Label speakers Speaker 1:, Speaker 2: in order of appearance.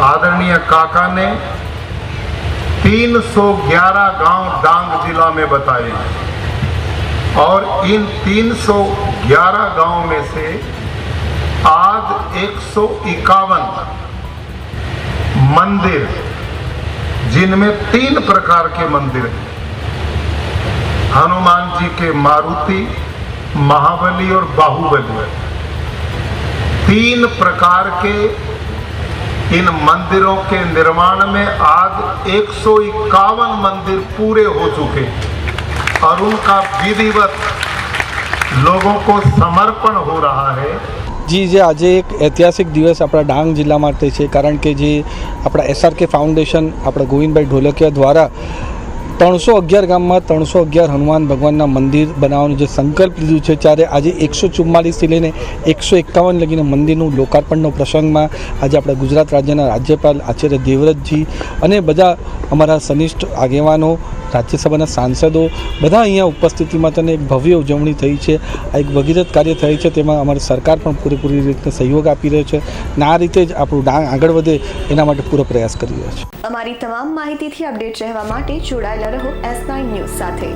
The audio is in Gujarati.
Speaker 1: आदरणीय काका ने 311 गांव डांग जिला में बताए और इन 311 गांव में से आज 151 मंदिर, जिनमें 3 प्रकार के मंदिर हैं, हनुमान जी के मारुति, महाबली और बाहुबली, 3 प्रकार के इन मंदिरों के निर्माण में आज 151 मंदिर पूरे हो चुके और उनका विधिवत लोगों को समर्पण हो रहा है।
Speaker 2: जी जे आज एक ऐतिहासिक दिवस अपना डांग जिला माटे छे, कारण के जे अपना SRK फाउंडेशन अपना गोविंदभाई ढोलकिया द्वारा 311 गाम में 311 हनुमान भगवान मंदिर बनावવાનું જે સંકલ્પ લીધું છે, ત્યારે આજે 144 થી લઈને 151 લગીને મંદિરનું લોકાર્પણનો પ્રસંગમાં આજે આપણા ગુજરાત રાજ્યના રાજ્યપાલ આચાર્ય દેવવ્રતજી અને બધા અમારા સનિષ્ઠ આગેવાનો, રાજ્યસભાના સાંસદો બધા અહીંયા ઉપસ્થિતિમાં તેને એક ભવ્ય ઉજવણી થઈ છે। આ એક ભગીરથ કાર્ય થઈ છે, તેમાં અમારી સરકાર પણ પૂરેપૂરી રીતે સહયોગ આપી રહ્યો છે અને આ રીતે જ આપણું ડાંગ આગળ વધે એના માટે પૂરો પ્રયાસ કરી રહ્યા છે।
Speaker 3: અમારી તમામ માહિતીથી અપડેટ રહેવા માટે જોડાયેલા રહો S9 ન્યૂઝ સાથે।